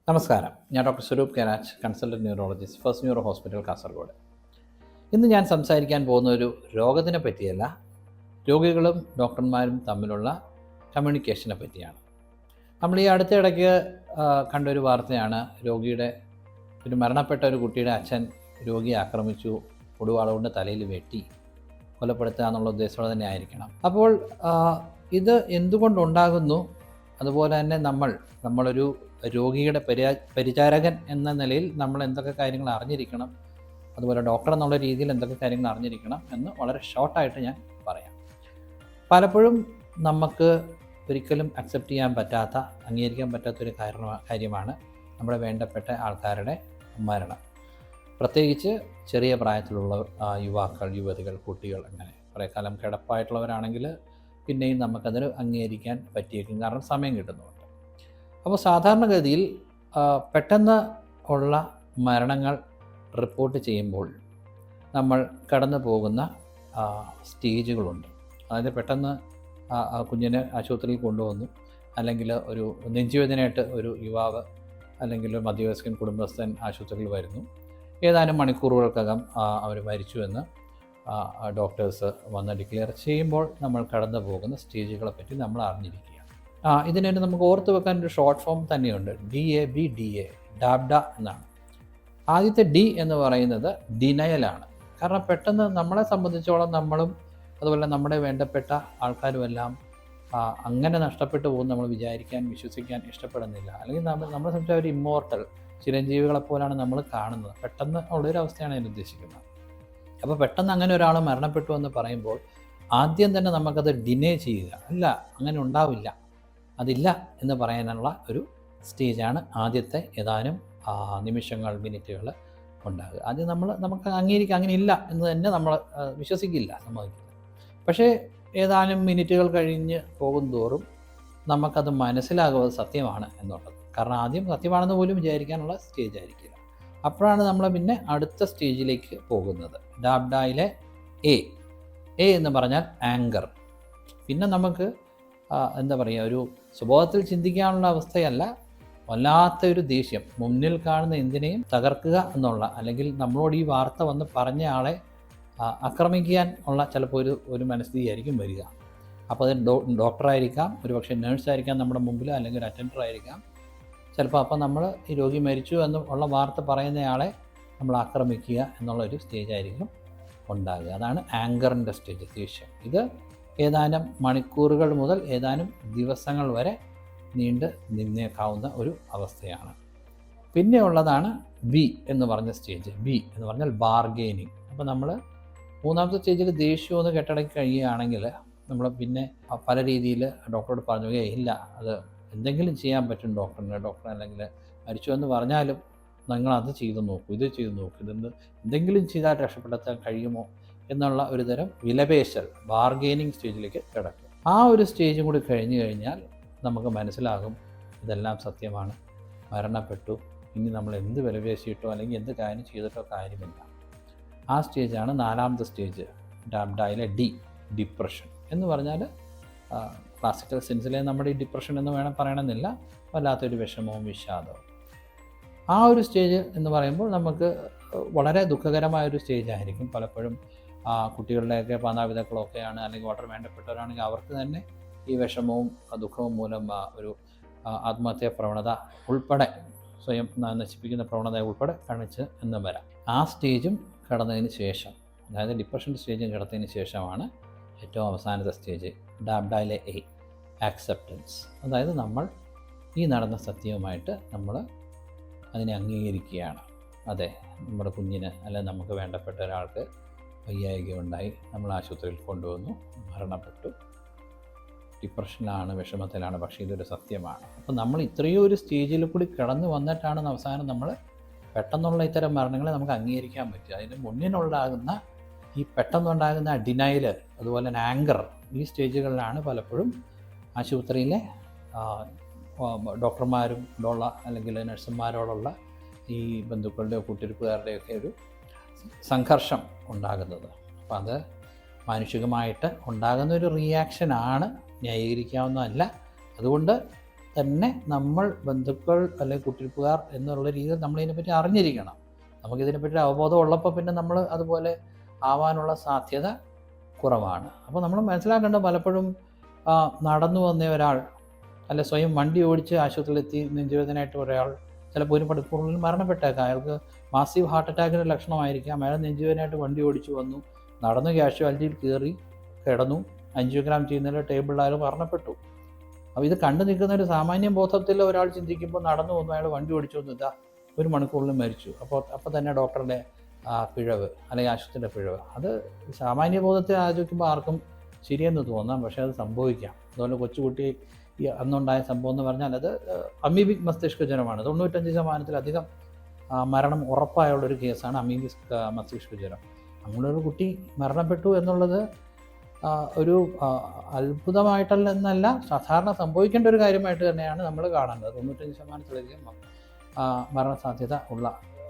നമസ്കാരം. ഞാൻ doctor Swaroop Kerach, consultant neurologist, first neuro hospital, Kasaragod. ഇന്ന് ഞാൻ സംസാരിക്കാൻ പോകുന്ന ഒരു രോഗത്തിനെ പറ്റിയല്ല, രോഗികളും ഡോക്ടർമാരും തമ്മിലുള്ള കമ്മ്യൂണിക്കേഷനെ പറ്റിയാണ്. നമ്മൾ ഈ അടുത്തിടയ്ക്ക് കണ്ടൊരു വാർത്തയാണ്, മരണപ്പെട്ട ഒരു കുട്ടിയുടെ അച്ഛൻ രോഗിയെ ആക്രമിച്ചു, കൊടുവാള കൊണ്ട് തലയിൽ വെട്ടി കൊലപ്പെടുത്തുക എന്നുള്ള ഉദ്ദേശത്തോടെ തന്നെ ആയിരിക്കണം. അപ്പോൾ ഇത് എന്തുകൊണ്ടുണ്ടാകുന്നു, അതുപോലെ തന്നെ നമ്മളൊരു രോഗിയുടെ പരിചാരകൻ എന്ന നിലയിൽ നമ്മൾ എന്തൊക്കെ കാര്യങ്ങൾ അറിഞ്ഞിരിക്കണം, അതുപോലെ ഡോക്ടർ എന്നുള്ള രീതിയിൽ എന്തൊക്കെ കാര്യങ്ങൾ അറിഞ്ഞിരിക്കണം എന്ന് വളരെ ഷോർട്ടായിട്ട് ഞാൻ പറയാം. പലപ്പോഴും നമുക്ക് ഒരിക്കലും അക്സെപ്റ്റ് ചെയ്യാൻ പറ്റാത്ത, അംഗീകരിക്കാൻ പറ്റാത്തൊരു കാര്യമാണ് നമ്മുടെ വേണ്ടപ്പെട്ട ആൾക്കാരുടെ മരണം. പ്രത്യേകിച്ച് ചെറിയ പ്രായത്തിലുള്ള യുവാക്കൾ, യുവതികൾ, കുട്ടികൾ, അങ്ങനെ കുറേ കാലം കിടപ്പായിട്ടുള്ളവരാണെങ്കിൽ പിന്നെയും നമുക്കതിന് അംഗീകരിക്കാൻ പറ്റിയേക്കും, കാരണം സമയം കിട്ടുന്നുണ്ട്. അപ്പോൾ സാധാരണഗതിയിൽ പെട്ടെന്ന് ഉള്ള മരണങ്ങൾ റിപ്പോർട്ട് ചെയ്യുമ്പോൾ നമ്മൾ കടന്നു പോകുന്ന സ്റ്റേജുകളുണ്ട്. അതായത് പെട്ടെന്ന് കുഞ്ഞിനെ ആശുപത്രിയിൽ കൊണ്ടുവന്നു, അല്ലെങ്കിൽ ഒരു നെഞ്ചുവേദനയായിട്ട് ഒരു യുവാവ് അല്ലെങ്കിൽ ഒരു മധ്യവയസ്കൻ കുടുംബസ്ഥൻ ആശുപത്രിയിൽ വരുന്നു. ഏതാനും മണിക്കൂറുകൾക്കകം അവർ മരിച്ചുവെന്ന് ഡോക്ടേഴ്സ് വന്ന് ഡിക്ലെയർ ചെയ്യുമ്പോൾ നമ്മൾ കടന്നു പോകുന്ന സ്റ്റേജുകളെ പറ്റി നമ്മൾ അറിഞ്ഞിരിക്കുക. ഇതിനുവേണ്ടി നമുക്ക് ഓർത്ത് വെക്കാൻ ഒരു ഷോർട്ട് ഫോം തന്നെയുണ്ട്, DABDA, ഡാബ്ഡ എന്നാണ്. ആദ്യത്തെ ഡി എന്ന് പറയുന്നത് ഡിനയലാണ്. കാരണം പെട്ടെന്ന് നമ്മളെ സംബന്ധിച്ചോളം നമ്മളും അതുപോലെ നമ്മുടെ വേണ്ടപ്പെട്ട ആൾക്കാരുമെല്ലാം അങ്ങനെ നഷ്ടപ്പെട്ടു പോകും നമ്മൾ വിശ്വസിക്കാൻ ഇഷ്ടപ്പെടുന്നില്ല. അല്ലെങ്കിൽ നമ്മളെ സംബന്ധിച്ച ഒരു ഇമ്മോർട്ടൽ ചിരഞ്ജീവികളെപ്പോലാണ് നമ്മൾ കാണുന്നത്. പെട്ടെന്ന് ഉള്ളൊരവസ്ഥയാണ് ഞാൻ ഉദ്ദേശിക്കുന്നത്. അപ്പോൾ പെട്ടെന്ന് അങ്ങനെ ഒരാൾ മരണപ്പെട്ടു എന്ന് പറയുമ്പോൾ ആദ്യം തന്നെ നമുക്കത് ഡിനേ ചെയ്യുക, അല്ല അങ്ങനെ ഉണ്ടാവില്ല, അതില്ല എന്ന് പറയാനുള്ള ഒരു സ്റ്റേജാണ് ആദ്യത്തെ ഏതാനും നിമിഷങ്ങൾ, മിനിറ്റുകൾ ഉണ്ടാകുക. ആദ്യം നമുക്ക് അംഗീകരിക്കുക, അങ്ങനെ ഇല്ല എന്ന് തന്നെ നമ്മൾ വിശ്വസിക്കില്ല, സമ്മതിക്കില്ല. പക്ഷേ ഏതാനും മിനിറ്റുകൾ കഴിഞ്ഞ് പോകുന്തോറും നമുക്കത് മനസ്സിലാകുന്നത് സത്യമാണ് എന്നുള്ളത്. കാരണം ആദ്യം സത്യമാണെന്ന് പോലും വിചാരിക്കാനുള്ള സ്റ്റേജ് ആയിരിക്കില്ല. അപ്പോഴാണ് നമ്മൾ പിന്നെ അടുത്ത സ്റ്റേജിലേക്ക് പോകുന്നത്. ഡാബ്ഡയിലെ എ എന്ന് പറഞ്ഞാൽ ആങ്കർ. പിന്നെ നമുക്ക് എന്താ പറയുക, ഒരു സ്വഭാവത്തിൽ ചിന്തിക്കാനുള്ള അവസ്ഥയല്ല, വല്ലാത്തൊരു ദേഷ്യം, മുന്നിൽ കാണുന്ന എന്തിനേയും തകർക്കുക എന്നുള്ള, അല്ലെങ്കിൽ നമ്മളോട് ഈ വാർത്ത വന്ന് പറഞ്ഞ ആളെ ആക്രമിക്കാൻ ഉള്ള ചിലപ്പോൾ ഒരു മനസ്ഥിതിയായിരിക്കും വരിക. അപ്പോൾ അത് ഡോക്ടറായിരിക്കാം, ഒരു പക്ഷേ നേഴ്സായിരിക്കാം നമ്മുടെ മുമ്പിൽ, അല്ലെങ്കിൽ ഒരു അറ്റൻഡർ ആയിരിക്കാം. ചിലപ്പോൾ അപ്പോൾ നമ്മൾ ഈ രോഗി മരിച്ചു എന്നുള്ള വാർത്ത പറയുന്നയാളെ നമ്മൾ ആക്രമിക്കുക എന്നുള്ളൊരു സ്റ്റേജായിരിക്കും ഉണ്ടാകുക. അതാണ് ആങ്കറിൻ്റെ സ്റ്റേജ്, ദേഷ്യം. ഇത് ഏതാനും മണിക്കൂറുകൾ മുതൽ ഏതാനും ദിവസങ്ങൾ വരെ നീണ്ട് നിന്നേക്കാവുന്ന ഒരു അവസ്ഥയാണ്. പിന്നെ ഉള്ളതാണ് ബി എന്ന് പറഞ്ഞ സ്റ്റേജ്. ബി എന്ന് പറഞ്ഞാൽ ബാർഗെയിനിങ്. അപ്പോൾ നമ്മൾ മൂന്നാമത്തെ സ്റ്റേജിൽ ദേഷ്യം ഒന്ന് കെട്ടടക്കി കഴിയുകയാണെങ്കിൽ നമ്മൾ പിന്നെ പല രീതിയിൽ ഡോക്ടറോട് പറഞ്ഞു, ഇല്ല അത് എന്തെങ്കിലും ചെയ്യാൻ പറ്റും ഡോക്ടർ അല്ലെങ്കിൽ മരിച്ചു എന്ന് പറഞ്ഞാലും നിങ്ങളത് ചെയ്ത് നോക്കൂ, ഇത് ചെയ്ത് നോക്കൂ, എന്തെങ്കിലും ചെയ്താൽ രക്ഷപ്പെടുത്താൻ കഴിയുമോ എന്നുള്ള ഒരു തരം വിലപേശൽ, ബാർഗെയിനിങ് സ്റ്റേജിലേക്ക് കിടക്കും. ആ ഒരു സ്റ്റേജും കൂടി കഴിഞ്ഞു കഴിഞ്ഞാൽ നമുക്ക് മനസ്സിലാകും ഇതെല്ലാം സത്യമാണ്, മരണപ്പെട്ടു, ഇനി നമ്മൾ എന്ത് വിലപേശിയിട്ടോ അല്ലെങ്കിൽ എന്ത് കാര്യം ചെയ്തിട്ടോ കാര്യമില്ല. ആ സ്റ്റേജാണ് നാലാമത്തെ സ്റ്റേജ്, ഡാബ്ഡയിലെ ഡി, ഡിപ്രഷൻ എന്ന് പറഞ്ഞാൽ ക്ലാസിക്കൽ സെൻസിലെ നമ്മുടെ ഈ ഡിപ്രഷൻ എന്ന് പറയണമെന്നില്ല, വല്ലാത്തൊരു വിഷമവും വിഷാദവും. ആ ഒരു സ്റ്റേജ് എന്ന് പറയുമ്പോൾ നമുക്ക് വളരെ ദുഃഖകരമായൊരു സ്റ്റേജായിരിക്കും. പലപ്പോഴും കുട്ടികളുടെയൊക്കെ മാതാപിതാക്കളൊക്കെയാണ്, അല്ലെങ്കിൽ വളരെ വേണ്ടപ്പെട്ടവരാണെങ്കിൽ അവർക്ക് തന്നെ ഈ വിഷമവും ദുഃഖവും മൂലം ഒരു ആത്മഹത്യാ പ്രവണത ഉൾപ്പെടെ, സ്വയം നശിപ്പിക്കുന്ന പ്രവണത ഉൾപ്പെടെ കാണിച്ച് എന്നും വരാം. ആ സ്റ്റേജും കടന്നതിന് ശേഷം, അതായത് ഡിപ്രഷൻ സ്റ്റേജും കടന്നതിന് ശേഷമാണ് ഏറ്റവും അവസാനത്തെ സ്റ്റേജ്, ഡാബ്ഡയിലെ എ, ആക്സെപ്റ്റൻസ്. അതായത് നമ്മൾ ഈ നടന്ന സത്യവുമായിട്ട് നമ്മൾ അതിനെ അംഗീകരിക്കുകയാണ്. അതെ, നമ്മുടെ കുഞ്ഞിന് അല്ലെങ്കിൽ നമുക്ക് വേണ്ടപ്പെട്ട ഒരാൾക്ക് വയ്യായികയുണ്ടായി, നമ്മൾ ആശുപത്രിയിൽ കൊണ്ടുവന്നു, മരണപ്പെട്ടു, ഡിപ്രഷനിലാണ്, വിഷമത്തിലാണ്, പക്ഷേ ഇതൊരു സത്യമാണ്. അപ്പോൾ നമ്മൾ ഇത്രയും ഒരു സ്റ്റേജിൽ കൂടി കടന്നു വന്നിട്ടാണ് അവസാനം നമ്മൾ പെട്ടെന്നുള്ള ഇത്തരം മരണങ്ങളെ നമുക്ക് അംഗീകരിക്കാൻ പറ്റുക. അതിന് മുന്നിലുണ്ടാകുന്ന ഈ പെട്ടെന്നുണ്ടാകുന്ന ഡിനയൽ, അതുപോലെ തന്നെ ആങ്കർ, ഈ സ്റ്റേജുകളിലാണ് പലപ്പോഴും ആശുപത്രിയിലെ ഡോക്ടർമാരോടുള്ള അല്ലെങ്കിൽ നഴ്സുമാരോടുള്ള ഈ ബന്ധുക്കളുടെയോ കൂട്ടിരിപ്പുകാരുടെയൊക്കെ ഒരു സംഘർഷം ഉണ്ടാകുന്നത്. അപ്പം അത് മാനുഷികമായിട്ട് ഉണ്ടാകുന്ന ഒരു റിയാക്ഷനാണ്, ന്യായീകരിക്കാവുന്നതല്ല. അതുകൊണ്ട് തന്നെ നമ്മൾ ബന്ധുക്കൾ അല്ലെങ്കിൽ കുട്ടിരിപ്പുകാർ എന്നുള്ള രീതിയിൽ നമ്മളിതിനെപ്പറ്റി അറിഞ്ഞിരിക്കണം. നമുക്കിതിനെപ്പറ്റി അവബോധം ഉള്ളപ്പോൾ പിന്നെ നമ്മൾ അതുപോലെ ആവാനുള്ള സാധ്യത കുറവാണ്. അപ്പോൾ നമ്മൾ മനസ്സിലാക്കേണ്ടത് പലപ്പോഴും നടന്നു വന്ന ഒരാൾ അല്ലെ സ്വയം വണ്ടി ഓടിച്ച് ആശുപത്രിയിലെത്തി നെഞ്ചുവേദനയായിട്ട് ഒരാൾ ചിലപ്പോൾ ഒരു മണിക്കൂറിനുള്ളിൽ മരണപ്പെട്ടേക്കാം. അയാൾക്ക് മാസീവ് ഹാർട്ട് അറ്റാക്കിൻ്റെ ലക്ഷണമായിരിക്കാം. അയാൾ നെഞ്ചുവേദനയായിട്ട് വണ്ടി ഓടിച്ചു വന്നു, നടന്ന് കാഷ്വാലിറ്റിയിൽ കയറി കിടന്നു, ആൻജിയോഗ്രാം ചെയ്യുന്നതിൽ ടേബിളിൽ മരണപ്പെട്ടു. അപ്പോൾ ഇത് കണ്ടു നിൽക്കുന്ന ഒരു സാമാന്യ ബോധത്തിൽ ഒരാൾ ചിന്തിക്കുമ്പോൾ നടന്നു വന്നു, അയാൾ വണ്ടി ഓടിച്ചു വന്നു, ഇതാ 1 മണിക്കൂറിൽ മരിച്ചു. അപ്പോൾ തന്നെ ഡോക്ടറുടെ പിഴവ് അല്ലെങ്കിൽ ആശുപത്രിയുടെ പിഴവ്, അത് സാമാന്യ ബോധത്തെ ആലോചിക്കുമ്പോൾ ആർക്കും ശരിയെന്ന് തോന്നാം, പക്ഷേ അത് സംഭവിക്കാം. അതുപോലെ കൊച്ചുകുട്ടി ഈ അന്നുണ്ടായ സംഭവം എന്ന് പറഞ്ഞാൽ അത് അമീബിക് മസ്തിഷ്ക ജ്വരമാണ്. 95% മരണം ഉറപ്പായുള്ളൊരു കേസാണ് അമീബിക് മസ്തിഷ്ക ജ്വരം. അങ്ങനെയൊരു കുട്ടി മരണപ്പെട്ടു എന്നുള്ളത് ഒരു അത്ഭുതമായിട്ടല്ലെന്നല്ല, സാധാരണ സംഭവിക്കേണ്ട ഒരു കാര്യമായിട്ട് തന്നെയാണ് നമ്മൾ കാണേണ്ടത്. 95%-ലധികം മരണസാധ്യത ഉള്ള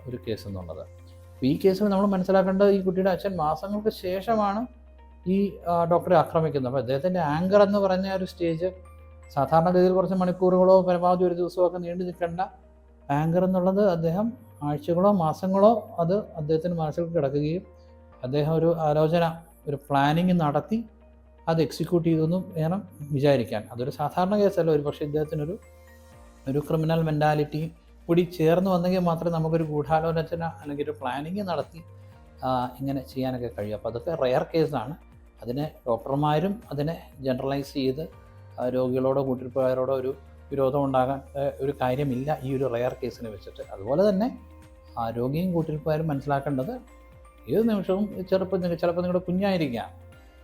ഒരു കേസ് എന്നുള്ളത്. അപ്പോൾ ഈ കേസിൽ നമ്മൾ മനസ്സിലാക്കേണ്ടത് ഈ കുട്ടിയുടെ അച്ഛൻ മാസങ്ങൾക്ക് ശേഷമാണ് ഈ ഡോക്ടറെ ആക്രമിക്കുന്നത്. അപ്പോൾ അദ്ദേഹത്തിൻ്റെ ആങ്കർ എന്ന് പറഞ്ഞ ഒരു സ്റ്റേജ് സാധാരണഗതിയിൽ കുറച്ച് മണിക്കൂറുകളോ പരമാവധി ഒരു ദിവസമൊക്കെ നീണ്ടു നിൽക്കേണ്ട ആങ്കർ എന്നുള്ളത് അദ്ദേഹം ആഴ്ചകളോ മാസങ്ങളോ അത് അദ്ദേഹത്തിന് മനസ്സിൽ കിടക്കുകയും അദ്ദേഹം ഒരു ആലോചന, ഒരു പ്ലാനിങ് നടത്തി അത് എക്സിക്യൂട്ട് ചെയ്തെന്നും വേണം വിചാരിക്കാൻ. അതൊരു സാധാരണ കേസല്ല. ഒരു പക്ഷേ ഇദ്ദേഹത്തിനൊരു ക്രിമിനൽ മെൻറ്റാലിറ്റി കൂടി ചേർന്ന് വന്നെങ്കിൽ മാത്രമേ നമുക്കൊരു ഗൂഢാലോചന അല്ലെങ്കിൽ ഒരു പ്ലാനിങ് നടത്തി ഇങ്ങനെ ചെയ്യാനൊക്കെ കഴിയും. അപ്പോൾ അതൊക്കെ റെയർ കേസാണ്. അതിനെ ഡോക്ടർമാരും അതിനെ ജനറലൈസ് ചെയ്ത് രോഗികളോടോ കൂട്ടിരിപ്പുകാരോടോ ഒരു വിരോധം ഉണ്ടാകാൻ ഒരു കാര്യമില്ല ഈ ഒരു റെയർ കേസിനെ വെച്ചിട്ട്. അതുപോലെ തന്നെ രോഗിയും കൂട്ടിരിപ്പുകാരും മനസ്സിലാക്കേണ്ടത് ഏത് നിമിഷവും ചിലപ്പോൾ നിങ്ങളുടെ കുഞ്ഞായിരിക്കാം,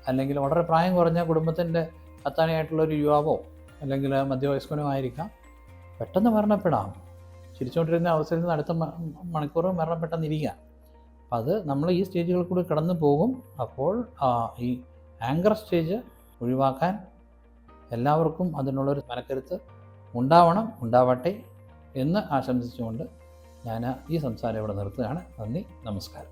അല്ലെങ്കിൽ വളരെ പ്രായം കുറഞ്ഞ കുടുംബത്തിൻ്റെ അത്താണിയായിട്ടുള്ളൊരു യുവാവോ അല്ലെങ്കിൽ മധ്യവയസ്കനോ ആയിരിക്കാം, പെട്ടെന്ന് മരണപ്പെടാം. ചിരിച്ചുകൊണ്ടിരുന്ന അവസരത്തിൽ നിന്ന് അടുത്ത മണിക്കൂർ മരണപ്പെട്ടെന്നിരിക്കാം. അപ്പം അത് നമ്മൾ ഈ സ്റ്റേജുകളിൽ കൂടി കടന്നു പോകും. അപ്പോൾ ഈ ആങ്കർ സ്റ്റേജ് ഒഴിവാക്കാൻ എല്ലാവർക്കും അതിനുള്ളൊരു മനക്കരുത്ത് ഉണ്ടാവട്ടെ എന്ന് ആശംസിച്ചുകൊണ്ട് ഞാൻ ഈ സംസാരം ഇവിടെ നിർത്തുകയാണ്. നന്ദി, നമസ്കാരം.